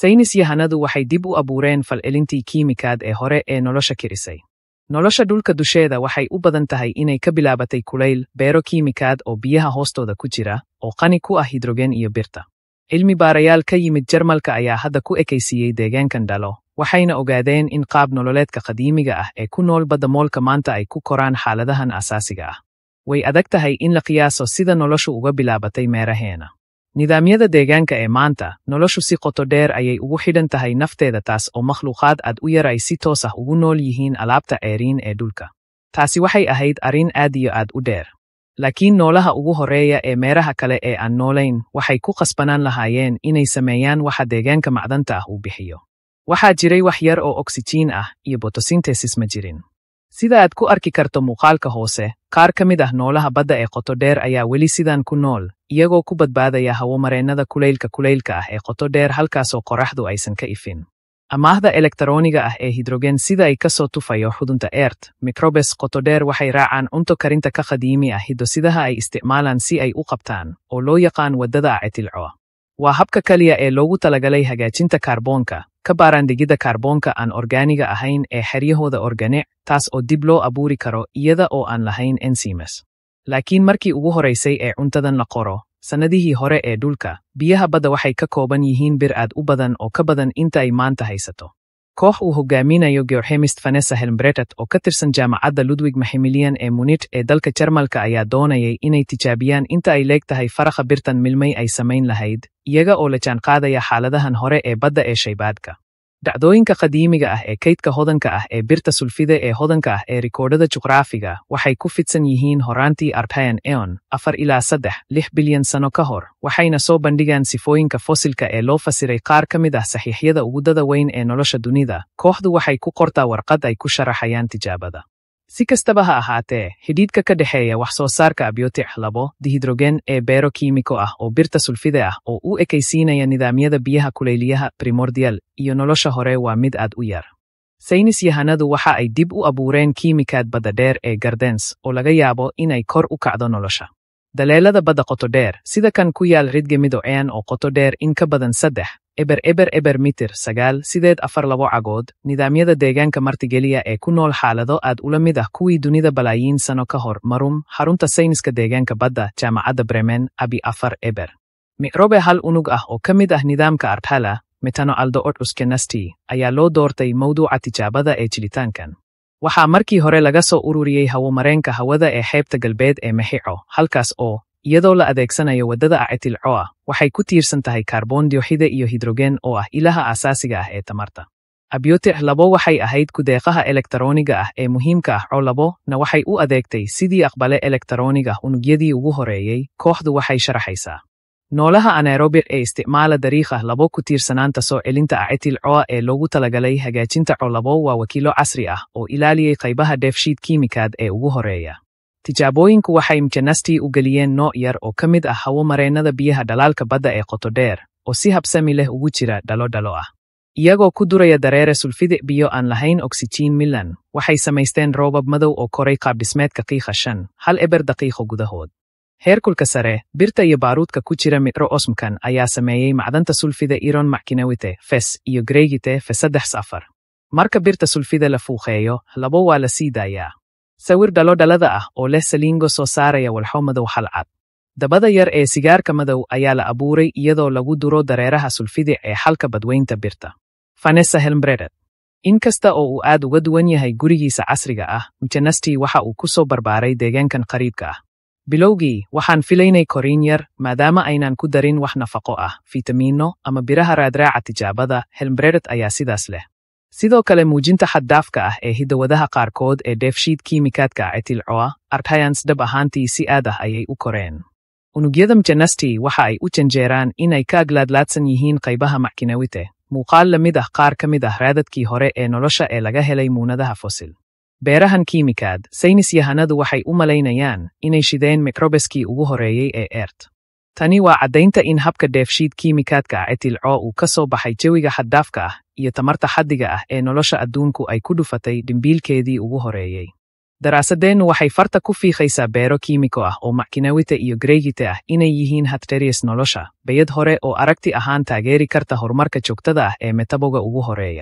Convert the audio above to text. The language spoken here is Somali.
Saynisyahanadu waxay dib u abuureen falcelintii kiimikaad ee hore ee nolosha kirisay. Nolosha dhulka dusheeda waxay u badan tahay inay ka bilaabatay kulayl, beero kiimikaad oo biyaha hoostooda ku jira, oo qani ku ah hidrogen iyo birta. Cilmi baarayaal ka yimid Jarmalka ayaa hadda ku ekaysiiyey deegaankan dhalo, waxayna ogaadeen in qaab nololeedka qadiimiga ah ee ku nool badda moolka maanta ay ku koraan xaaladahan asaasiga ah. Way adag tahay in la qiyaaso sida noloshu uga bilaabatay meeraheena. Nidaamyada deegaanka ee maanta, noloshu si qoto dheer ayay ugu xidhan tahay nafteeda, taas oo makhluuqaad aad u yar ay si toos ah ugu nool yihiin alaabta ceeriin ee dhulka. Taasi waxay ahayd arrin aad iyo aad u dheer. Laakiin noolaha ugu horeeya ee meeraha kale ee aan noolayn waxay ku qasbanaan lahaayeen inay sameeyaan waxa deegaanka macdanta ah uu bixiyo. Waxaa jiray wax yar oo oksijiin ah iyo photosynthesis ma jirin. Sida aad ku arki karto muuqaalka hoose, qaar ka mid ah noolaha badda ee qoto dheer ayaa weli sidan ku nool, iyagoo ku badbaadaya hawo-mareennada kulaylka ah ee qoto dheer halkaasoo qorraxdu aysan ka ifin. Amaahda elektarooniga ah ee hidrogen sida ay ka soo tufayo xudunta Earth, microbes qoto dheer waxay raacaan cunto karinta ka qadiimi ah hiddo-sidaha ay isticmaalaan si ay u qabtaan, oo loo yaqaan waddada acetyl-CoA. Waa habka kaliya ee loogu talagalay hagaajinta kaarboonka, ka baaraandegidda kaarboonka aan orgaaniga ahayn ee xeryahooda organic, taas oo dib loo abuuri karo iyada oo aan lahayn enzymes. Laakiin markii ugu horeysay ee cuntadan la qoro, sannadihii hore ee dhulka, biyaha badda waxay ka kooban yihiin bir aad u badan oo ka badan inta ay maanta haysato. Koox uu hogaaminayo geochemist Vanessa Helmbretet oo ka tirsan jaamacadda Ludwig Maximilian ee Munich ee dalka Jarmalka ayaa doonayay inay tijaabiyaan inta ay leegtahay faraqa birtan milmay ay samayn lahayd, iyaga oo la jaanqaadaya xaaladahan hore ee badda ee shaybaadhka. Dhacdooyinka qadiimiga ah ee kaydka hodanka ah ee birta sulfide ee hodanka ah ee rikoodhada juqraafiga waxay ku fidsan yihiin horaantii Archean Eon, 4 ilaa 6 bilyan sano ka hor, waxayna soo bandhigaan sifooyinka fosilka ee loo fasiray qaar ka mid ah saxiixyada ugu dada weyn ee nolosha dunida. Kooxdu waxay ku qortaa warqad ay ku sharaxayaan tijaabada. Si kastaba ha ahaatee, xidhiidhka ka dhexeeya wax soo saarka abiotic 2 dihidrogen ee beero kiimiko ah oo birta sulfide ah oo u ekaysiinaya nidaamyada biyaha kulayliyaha primordial iyo nolosha hore waa mid aad u yar. Saynisyahanadu waxa ay dib u abuureen kiimikaad badda dheer ee Gardens oo laga yaabo inay kor u kacdo nolosha. Daleelada badda qoto dheer, sida kan ku yaal ridge Mido-Ocean oo qoto dheer in ka badan 3 mitir 9.42 cagood, nidaamyada deegaanka martigeliya ee ku nool xaalado aad ula mid ah kuwii dunida balaayiin sano ka hor. Marum, xarunta sayniska deegaanka badda, jaamacadda Bremen, Abi 4 microbe hal unug ah oo ka mid ah nidaamka Arthala, Metanoaldehyde ayaa loo doortay mawduuca tijaabada ee jilitaankan. Waxaa markii hore laga soo ururiyey hawo-mareenka hawada ee xeebta galbeed ee Mexico, halkaas oo, iyadoo la adeegsanayo waddada acetyl-CoA, waxay ku tiirsan tahay kaarboon dioxide iyo hidrogen oo ah ilaha asaasiga ah ee tamarta. Abiotic 2 waxay ahayd ku-deeqaha elektarooniga ah ee muhiimka ah. CO2 na waxay u adeegtay sidii aqbale elektarooniga unugyadii ugu horeeyey. Kooxdu waxay sharaxaysaa noolaha anaerobic ee isticmaala dariiqa 2 ku tiirsanaanta soo celinta acetyl-CoA ee loogu talagalay hagaajinta CO2 waa wakiilo casri ah oo ilaaliyey qaybaha dheefshiid kiimikaad ee ugu horeeya. Tijaabooyinku waxay mjanasti u geliyeen nooc yar oo ka mid ah hawo-mareennada biyaha dhalaalka badda ee qoto dheer, oo si habsami leh ugu jira dhalo ah. Iyagoo ku duraya dareere sulfide biyo aan lahayn oksijiin milan, waxay samaysteen roobab madow oo koray qaabdhismeedka qiiqa 5 daqiiqo gudahood. Heerkulka sare, birta iyo baaruudka ku jira micro-osmkan ayaa sameeyey macdanta sulfide iron mackinewite, Fes, iyo greygite, Fe3 Marka birta sulfide la fuuqeeyo, 2 waa la sii daayaa. Sawir dhalada ah oo leh saliingo soo saaraya walxo madow halcad. Dabada yar ee sigaarka madow ayaa la abuuray iyadoo lagu duro dareeraha sulfide ee xalka badweynta birta. Vanessa Helmbretet. Inkasta oo uu aad uga duwan yahay gurigiisa casriga ah, mjanasti waxa uu ku soo barbaaray deegaankan qariibka ah. Bilowgii, waxaan filaynay koriin yar, maadaama aynaan ku darin wax nafaqo ah, fitamiino, ama biraha raadraaca tijaabada. Helmbretet ayaa sidaas leh. Sidoo kale muujinta xad-dhaafka ah ee hiddo-wadaha qaarkood ee dheefshiid kiimikaadka acetyl-CoA, Archaeans dhab ahaantii si aad ah ayay u koreen. Unugyada mjanasti waxa ay u janjeeraan inay ka aglaadlaadsan yihiin qaybaha mackinewite, muuqaal la mid ah qaar ka mid ah raadadkii hore ee nolosha ee laga helay muunadaha fosil. Beerahan kiimikaad, saynisyahanadu waxay u malaynayaan inay shideen microbeskii ugu horeeyey ee Earth. Tani waa caddaynta in habka dheefshiid kiimikaadka acetyl-CoA uu ka soo baxay jawiga xad-dhaafka ah iyo tamarta xaddiga ah ee nolosha adduunku ay ku dhufatay dhimbiilkeedii ugu horeeyey. Daraasadeennu waxay farta ku fiiqaysaa beero kiimiko ah oo mackinawite iyo greegite ah inay yihiin hatteries nolosha, bayad hore oo aragti ahaan taageeri karta horumarka joogtada ah ee metaboga ugu horeeya.